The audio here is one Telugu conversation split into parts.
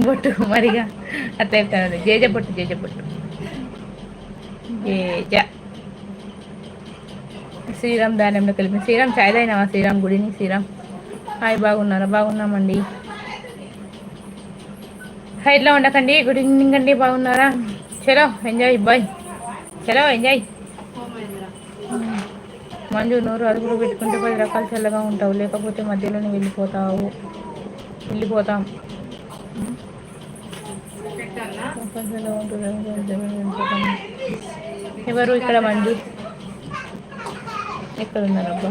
బొట్టు మరిగా అట్లా చెప్తాను. జేజ బొట్టు, జేజ బొట్టు, జేజ. శ్రీరామ్ ధాన్యంలో కలిపి శ్రీరామ్ చాయ్ తాగినావా? శ్రీరామ్ గుడిని శ్రీరామ్. హాయ్, బాగున్నారా? బాగున్నామండి. హైట్లో ఉండకండి. గుడ్ ఈవినింగ్ అండి. బాగున్నారా? చలో ఎంజాయ్ బాయ్. చలో ఎంజాయ్. మంజు, నోరు అదుపులో పెట్టుకుంటే 10 రకాలు చల్లగా ఉంటావు, లేకపోతే మధ్యలోనే వెళ్ళిపోతాం. ఎవరు ఇక్కడ? మంజు ఎక్కడున్నారబ్బా?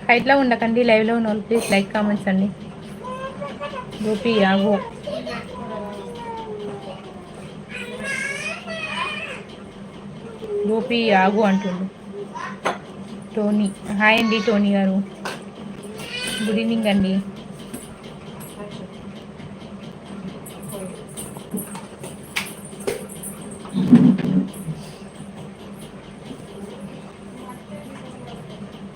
హైట్లో ఉండకండి. లైవ్లో ఉన్న వాళ్ళు ప్లీజ్ లైక్ కామెంట్స్ అండి. గోపి ఆగు. గోపి ఆగు అంటుండు టోనీ. హాయ్ అండి టోనీ గారు, గుడ్ ఈవినింగ్ అండి.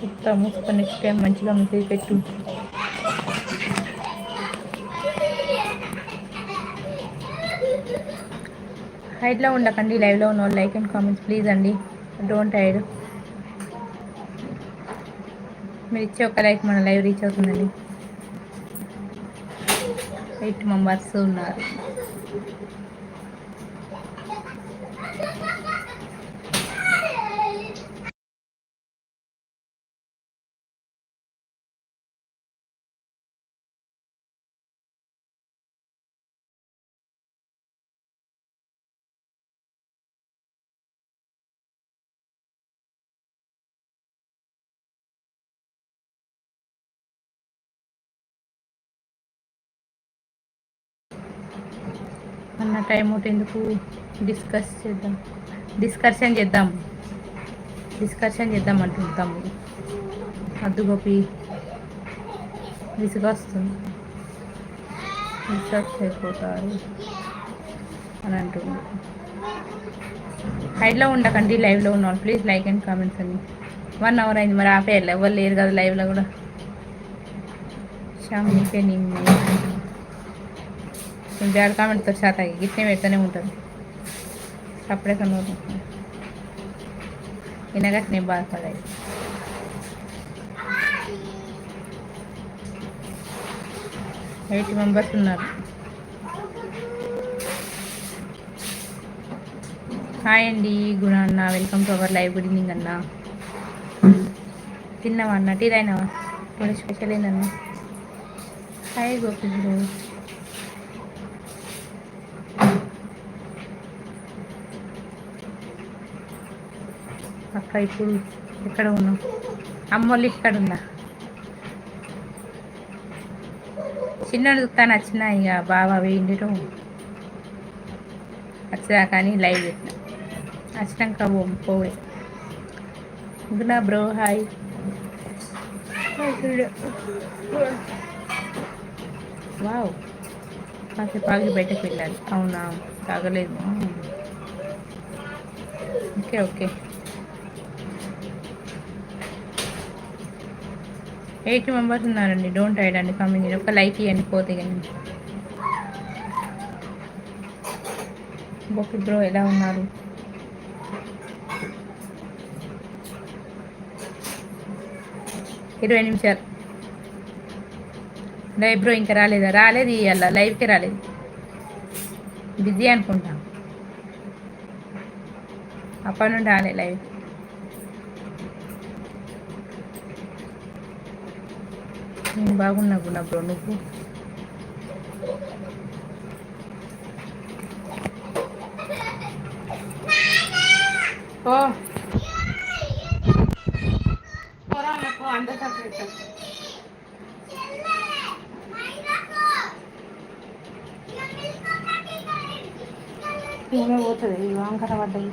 చెప్తా మూసుకొని నెక్స్ట్ టైం మంచిగా మెసేజ్ పెట్టు. హైట్లో ఉండకండి. లైవ్లో ఉన్న లైక్ అండ్ కామెంట్స్ ప్లీజ్ అండి. Don't hide. మీరు ఇచ్చే ఒక లైక్ మన లైవ్ రీచ్ అవుతుందండి. 8 మెంబర్స్ ఉన్నారు. అన్న టైం అవుట్ ఎందుకు? డిస్కషన్ చేద్దాం అంటుంటాము. అద్దు గోపి, విసుగొస్తుంది, డిస్కస్ అయిపోతారు అని అంటుంది. హైట్లో ఉండకండి. లైవ్లో ఉన్నాను ప్లీజ్ లైక్ అండ్ కామెంట్స్ అండి. 1 అవర్ అయింది మరి ఆపేయాలి. ఎవరు లేరు కదా లైవ్లో కూడా. శ్యామ్ నీకే నేను బ్యాడ్ కామెంట్తో శాతం గిట్నే పెడుతూనే ఉంటుంది. అప్పుడే కనుక వినగా నేను బాధపడాలి. ఎయిట్ మెంబర్స్ ఉన్నారు. హాయ్ అండి గుణ అన్న, welcome to our live. Good evening అన్న. తిన్నావా అన్న? టీ తాగినావా? ఇప్పుడు స్పెషల్ ఏందన్న? Hi Gopi bro. అక్క ఇప్పుడు ఎక్కడ ఉన్నావు? అమ్మోళ్ళు ఇక్కడ ఉందా? చిన్నోడు దుకాణం వచ్చిన ఇక బాగా వేయండిరు వచ్చా కానీ లైవ్ పెట్టిన వచ్చినాక పోవే. Guna bro hi. వావ్, కాసేపు ఆగి బయటకు వెళ్ళాలి. అవునా, తాగలేదు. Okay okay. 8 మెంబర్స్ ఉన్నారండి. డోంట్ హైడ్ అండి. కామెంట్ చేయండి. ఒక లైక్ ఇవ్వండి పోతే కానీ. ఓకే బ్రో, ఎలా ఉన్నారు? ఇరవై నిమిషాలు లైవ్ బ్రో. ఇంకా రాలేదు ఇవాళ లైవ్కే రాలేదు. బిజీ అనుకుంటా, అప్పటి నుండి రాలే లైవ్. నేను బాగున్నా గున్నా బ్రో, నువ్వు? ఓ ఈమె పోతుంది వంకర పడ్డది.